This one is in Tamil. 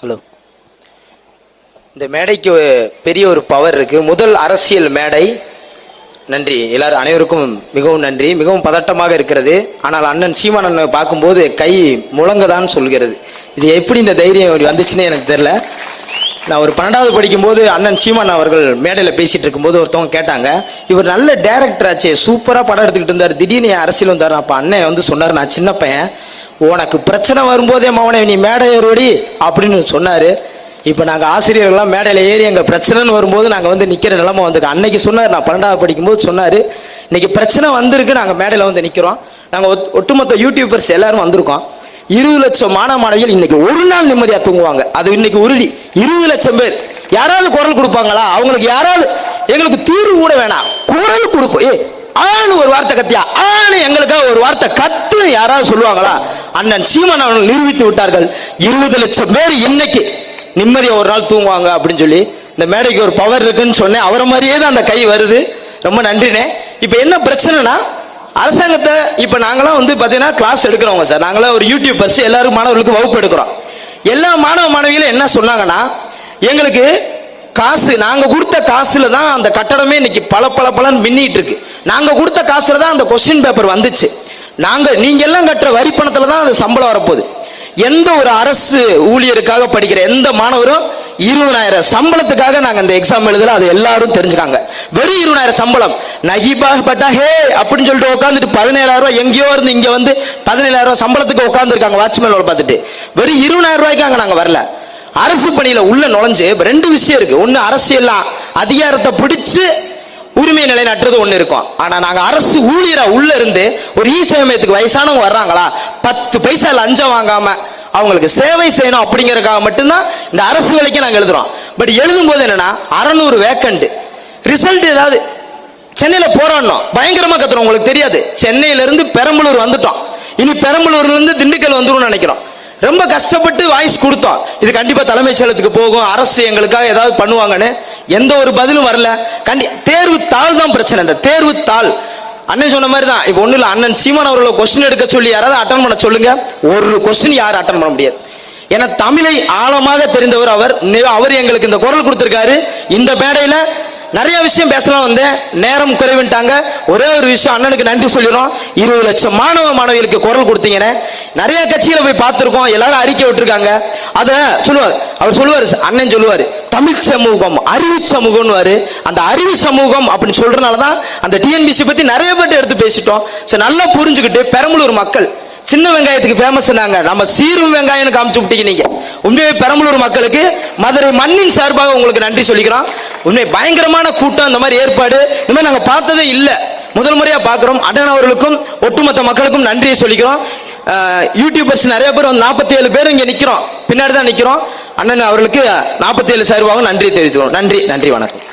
ஹலோ. இந்த மேடைக்கு பெரிய ஒரு பவர் இருக்கு. முதல் அரசியல் மேடை. நன்றி எல்லாரும், அனைவருக்கும் மிகவும் நன்றி. மிகவும் பதட்டமாக இருக்கிறது. ஆனால் அண்ணன் சீமான் அண்ணன் பார்க்கும்போது கை முழங்கதான் சொல்கிறது. இது எப்படி இந்த தைரியம் வந்துச்சுன்னு எனக்கு தெரியல. நான் ஒரு 12வது படிக்கும்போது அண்ணன் சீமான் அவர்கள் மேடையில் பேசிட்டு இருக்கும்போது ஒருத்தவங்க கேட்டாங்க, இவர் நல்ல டைரக்டர் ஆச்சு, சூப்பரா படம் எடுத்துக்கிட்டு இருந்தார், திடீர்னு அரசியல் வந்தார். அப்ப அண்ணன் வந்து சொன்னார், நான் சின்ன பையன், உனக்கு பிரச்சனை வரும்போதே மவனே நீ மேடை ஏறுவடி அப்படின்னு சொன்னாரு. இப்ப நாங்க ஆசிரியர்கள்லாம் மேடையில ஏறி எங்க பிரச்சனைன்னு வரும்போது நாங்க வந்து நிக்கிற நிலைமை வந்திருக்கு. அன்னைக்கு சொன்னார், நான் 12வது படிக்கும்போது சொன்னாரு, இன்னைக்கு பிரச்சனை வந்திருக்கு, நாங்க மேடையில வந்து நிக்கிறோம். நாங்க ஒட்டுமொத்த யூடியூபர்ஸ் எல்லாரும் வந்திருக்கோம். 20 லட்சம் மாணவ மாணவிகள் இன்னைக்கு ஒரு நாள் நிம்மதியா தூங்குவாங்க. அது இன்னைக்கு உறுதி. 20 லட்சம் பேர் யாராவது குரல் கொடுப்பாங்களா? அவங்களுக்கு யாராவது எங்களுக்கு தீர்வு கூட வேணாம், குரல் கொடுப்போம். ஆணு ஒரு வார்த்தை கத்தியா, ஆணு எங்களுக்காக ஒரு வார்த்தை கத்து யாராவது சொல்லுவாங்களா? அண்ணன் சீமான் அவர்கள் நிரூபித்து விட்டார்கள். 20 லட்சம் பேர் இன்னைக்கு நிம்மதியா ஒரு நாள் தூங்குவாங்க அப்படின்னு சொல்லி இந்த மேடைக்கு ஒரு பவர் இருக்குன்னு சொன்னேன். அவரை மாதிரியே தான் அந்த கை வருது. ரொம்ப நன்றினே. இப்ப என்ன பிரச்சனைனா, அரசாங்கத்தை இப்ப நாங்களாம் வந்து பாத்தீங்கன்னா கிளாஸ் எடுக்கிறவங்க சார். நாங்களாம் ஒரு யூடியூபர்ஸ், எல்லாரும் மாணவர்களுக்கு வகுப்பு எடுக்கிறோம். எல்லா மாணவ மாணவிகளும் என்ன சொன்னாங்கன்னா, எங்களுக்கு காசு, நாங்க கொடுத்த காசுல தான் அந்த கட்டடமே இன்னைக்கு பல மின்னிட்டு இருக்கு. நாங்க கொடுத்த காசுல தான் அந்த கொஸ்டின் பேப்பர் வந்துச்சு. நீங்க எல்லாம் கட்டுற வரி பணத்துல தான் அந்த சம்பளம் வரப்போகுது. எந்த ஒரு அரசு ஊழியருக்காக படிக்கிற எந்த மாணவரும் 20,000 சம்பளத்துக்காக நாங்க இந்த எக்ஸாம் எழுதல. அது எல்லாரும் தெரிஞ்சுக்காங்க. வெறும் 20,000 சம்பளம் நகிபா பட்டா ஹே அப்படின்னு சொல்லிட்டு உட்காந்துட்டு 17,000 ரூபாய் எங்கேயோ இருந்து இங்க வந்து 17,000 ரூபாய் சம்பளத்துக்கு உட்கார்ந்து இருக்காங்க வாட்ச்மேன் வேலை பார்த்துட்டு. வெறும் 20,000 ரூபாய்க்காக நாங்க வரல. அரசு பணியில உள்ள நுழைஞ்சு 2 விஷயம் இருக்கு. ஒண்ணு, அரசியல் அதிகாரத்தை பிடிச்சு உரிமை நிலைநாட்டுறது ஒண்ணு இருக்கும். ஆனா நாங்க அரசு ஊழியரா உள்ள இருந்து ஒரு ஈசமயத்துக்கு வயசானவங்க வர்றாங்களா, 10 பைசா லஞ்சம் வாங்காம அவங்களுக்கு சேவை செய்யணும் அப்படிங்கறதுக்காக மட்டும்தான் இந்த அரசு வேலைக்கு நாங்க எழுதுறோம். பட் எழுதும் போது என்னன்னா 600 வேக்கண்ட் ரிசல்ட் ஏதாவது சென்னையில போராடணும், பயங்கரமா கத்துறோம். உங்களுக்கு தெரியாது, சென்னையில இருந்து பெரம்பலூர் வந்துட்டோம். இனி பெரம்பலூர்ல இருந்து திண்டுக்கல் வந்துரும் நினைக்கிறோம். ரொம்ப கஷ்டப்பட்டு வாய்ஸ் கொடுத்தோம். இது கண்டிப்பா தலைமைச் செயலகத்துக்கு போகும், அரசு எங்களுக்காக ஏதாவது பண்ணுவாங்கன்னு எந்த ஒரு பதிலும் வரல. தேர்வு தாள் தான் பிரச்சனை. இந்த தேர்வு தாள் அண்ணன் சொன்ன மாதிரி தான். இப்ப ஒண்ணு இல்ல, அண்ணன் சீமான் அவர்களை கொஸ்டின் எடுக்க சொல்லி யாராவது அட்டன் பண்ண சொல்லுங்க. ஒரு கொஸ்டின் யாரும் அட்டன் பண்ண முடியாது. ஏன்னா தமிழை ஆழமாக தெரிந்தவர் அவர் எங்களுக்கு இந்த குரல் கொடுத்திருக்காரு. இந்த மேடையில நிறைய விஷயம் பேசலாம் வந்தேன், நேரம் குறைவுட்டாங்க. ஒரே ஒரு விஷயம் அண்ணனுக்கு நன்றி சொல்லிடுறோம். 20 லட்சம் மாணவ மாணவிகளுக்கு குரல் கொடுத்தீங்கன்னு நிறைய கட்சிகளை போய் பார்த்திருக்கோம். எல்லாரும் அறிக்கை விட்டுருக்காங்க. அத சொல்லுவார், அவர் சொல்லுவார், அண்ணன் சொல்லுவாரு, தமிழ் சமூகம் அறிவு சமூகம்னு. அந்த அறிவு சமூகம் அப்படின்னு சொல்றதுனாலதான் அந்த டிஎன்பிசி பத்தி நிறைய பேர் எடுத்து பேசிட்டோம். நல்லா புரிஞ்சுக்கிட்டு பெரம்பலூர் மக்கள் சின்ன வெங்காயத்துக்கு ஃபேமஸ், நம்ம சீரும் வெங்காயம் காமிச்சு விட்டீங்க. நீங்க உண்மையை பெரம்பலூர் மக்களுக்கு மதுரை மண்ணின் சார்பாக உங்களுக்கு நன்றி சொல்லிக்கிறோம். உண்மை பயங்கரமான கூட்டம், இந்த மாதிரி ஏற்பாடு இந்த மாதிரி நாங்க பார்த்ததே இல்ல, முதல் முறையா பாக்குறோம். அண்ணன் அவர்களுக்கும் ஒட்டுமொத்த மக்களுக்கும் நன்றியை சொல்லிக்கிறோம். யூடியூபர்ஸ் நிறைய பேர் 47 பேர் இங்க நிக்கிறோம், பின்னாடி தான் நிக்கிறோம். அண்ணன் அவர்களுக்கு 47 சார்பாக நன்றி தெரிவிக்கிறோம். நன்றி, வணக்கம்.